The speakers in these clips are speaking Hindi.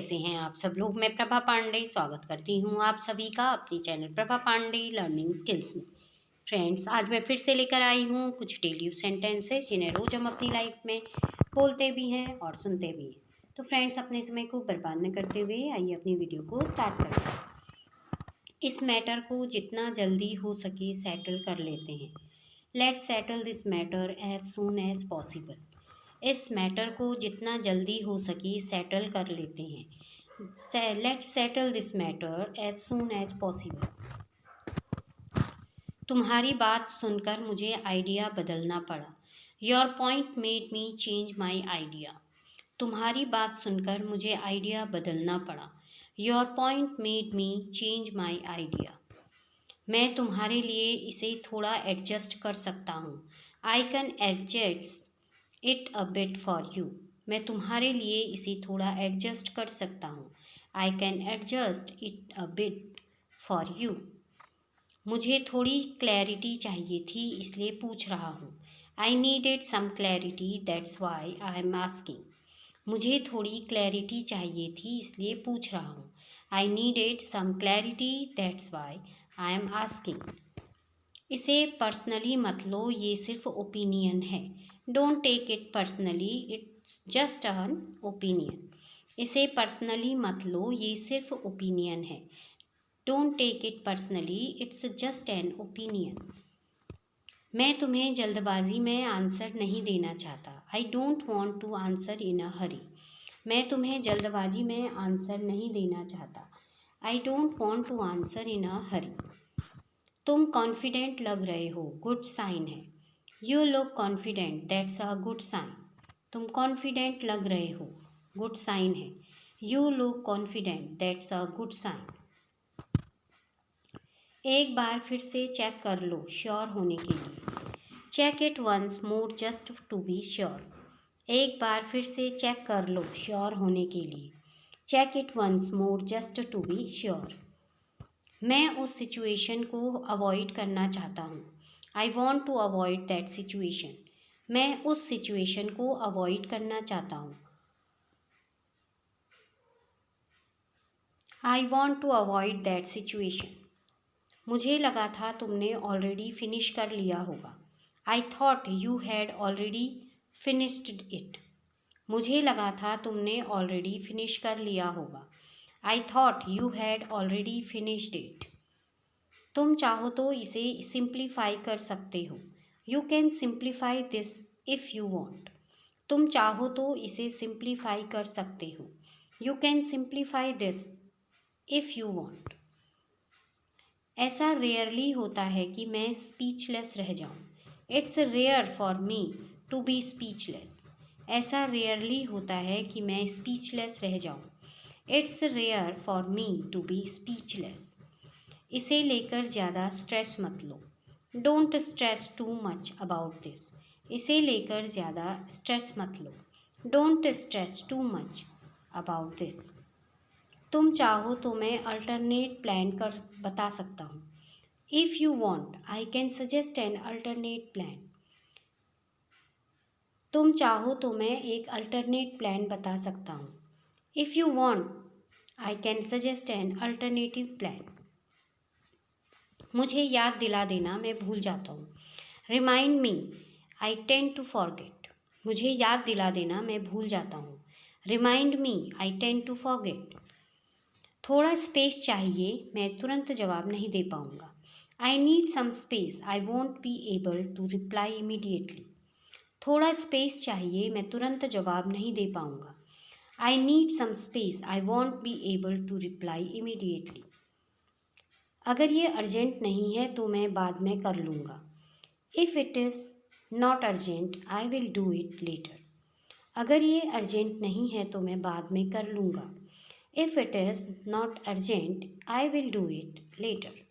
कैसे हैं आप सब लोग। मैं प्रभा पांडे स्वागत करती हूँ आप सभी का अपनी channel Prabha Pandey learning skills में। फ्रेंड्स, आज मैं फिर से लेकर आई हूँ कुछ डेली सेंटेंसेस जिन्हें रोज हम अपनी लाइफ में बोलते भी हैं और सुनते भी हैं। तो फ्रेंड्स, अपने समय को बर्बाद न करते हुए आइए अपनी वीडियो को स्टार्ट करते हैं। इस मैटर को जितना जल्दी हो सके सेटल कर लेते हैं। Let's settle this matter as soon as possible. इस मैटर को जितना जल्दी हो सके सेटल कर लेते हैं। Let's settle this matter as soon as possible. तुम्हारी बात सुनकर मुझे आइडिया बदलना पड़ा। Your point made me change my idea. तुम्हारी बात सुनकर मुझे आइडिया बदलना पड़ा। Your point made me change my idea. मैं तुम्हारे लिए इसे थोड़ा एडजस्ट कर सकता हूँ। I can adjust it a bit for you. मैं तुम्हारे लिए इसे थोड़ा एडजस्ट कर सकता हूँ। I can adjust it a bit for you. मुझे थोड़ी क्लैरिटी चाहिए थी इसलिए पूछ रहा हूँ। I needed some clarity that's why I am asking. मुझे थोड़ी क्लैरिटी चाहिए थी इसलिए पूछ रहा हूँ। I needed some clarity that's why I am asking. इसे पर्सनली मत लो, ये सिर्फ ओपिनियन है। Don't take it personally, it's just an opinion. इसे पर्सनली मत लो, ये सिर्फ ओपिनियन है। Don't take it personally, it's just an opinion. मैं तुम्हें जल्दबाजी में आंसर नहीं देना चाहता। I don't want to answer in a hurry. मैं तुम्हें जल्दबाजी में आंसर नहीं देना चाहता। I don't want to answer in a hurry. तुम कॉन्फिडेंट लग रहे हो, गुड साइन है। You look confident, that's a good sign. तुम कॉन्फिडेंट लग रहे हो, गुड साइन है। You look confident, that's a good sign. एक बार फिर से चेक कर लो श्योर होने के लिए। Check it once more just to be sure. एक बार फिर से चेक कर लो श्योर होने के लिए। Check it once more just to be sure. मैं उस सिचुएशन को अवॉइड करना चाहता हूँ। I want to avoid that situation. मैं उस सिचुएशन को अवॉइड करना चाहता हूँ। I want to avoid that situation. मुझे लगा था तुमने ऑलरेडी फिनिश कर लिया होगा। I thought you had already finished it. मुझे लगा था तुमने ऑलरेडी फिनिश कर लिया होगा। I thought you had already finished it. तुम चाहो तो इसे सिंप्लीफाई कर सकते हो। You can simplify this if you want. तुम चाहो तो इसे सिंप्लीफाई कर सकते हो। You can simplify this if you want. ऐसा रेयरली होता है कि मैं स्पीचलेस रह जाऊं। It's rare for me to be speechless. ऐसा रेयरली होता है कि मैं स्पीचलेस रह जाऊं। It's rare for me to be speechless. इसे लेकर ज़्यादा स्ट्रेस मत लो। Don't stress too much about this. इसे लेकर ज़्यादा स्ट्रेस मत लो। Don't stress too much about this. तुम चाहो तो मैं अल्टरनेट प्लान कर बता सकता हूँ। If you want I can suggest an alternate plan. तुम चाहो तो मैं एक अल्टरनेट प्लान बता सकता हूँ। If you want I can suggest an alternative plan. मुझे याद दिला देना, मैं भूल जाता हूँ। Remind me I tend to forget. मुझे याद दिला देना, मैं भूल जाता हूँ। Remind me I tend to forget. थोड़ा स्पेस चाहिए, मैं तुरंत जवाब नहीं दे पाऊँगा। I need some space, I won't be able to reply immediately. थोड़ा स्पेस चाहिए, मैं तुरंत जवाब नहीं दे पाऊँगा। I need some space, I won't be able to reply immediately. अगर ये अर्जेंट नहीं है तो मैं बाद में कर लूँगा। If it is not urgent I will do it letter. अगर ये अर्जेंट नहीं है तो मैं बाद में कर लूँगा। If it is not urgent I will do it later.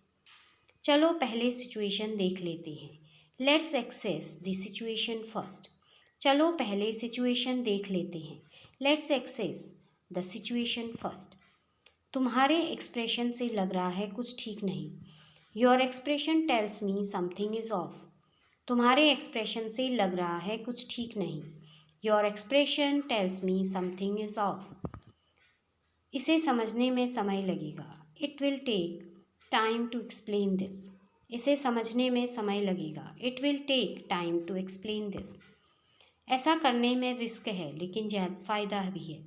चलो पहले सिचुएशन देख लेते हैं। Let's assess the situation first. चलो पहले सिचुएशन देख लेते हैं। Let's assess the situation first. तुम्हारे एक्सप्रेशन से लग रहा है कुछ ठीक नहीं। Your expression tells me something is off. तुम्हारे एक्सप्रेशन से लग रहा है कुछ ठीक नहीं। Your expression tells me something is off. इसे समझने में समय लगेगा। It will take time to explain this. इसे समझने में समय लगेगा। It will take time to explain this. ऐसा करने में रिस्क है लेकिन ज़्यादा फ़ायदा भी है।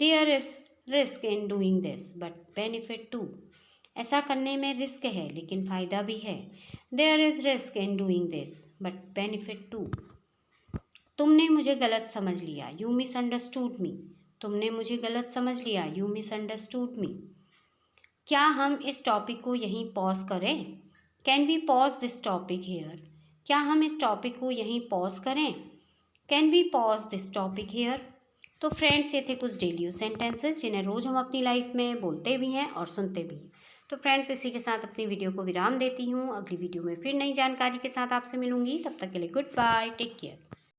There is risk in doing this but benefit too. ऐसा करने में रिस्क है लेकिन फ़ायदा भी है। There is risk in doing this but benefit too. तुमने मुझे गलत समझ लिया। You misunderstood me. तुमने मुझे गलत समझ लिया। You misunderstood me. क्या हम इस टॉपिक को यहीं पॉज करें? Can we pause this topic here? क्या हम इस टॉपिक को यहीं पॉज करें? Can we pause this topic here? तो फ्रेंड्स, ये थे कुछ डेली यूज सेंटेंसेस जिन्हें रोज़ हम अपनी लाइफ में बोलते भी हैं और सुनते भी हैं। तो फ्रेंड्स, इसी के साथ अपनी वीडियो को विराम देती हूँ। अगली वीडियो में फिर नई जानकारी के साथ आपसे मिलूंगी। तब तक के लिए गुड बाय, टेक केयर।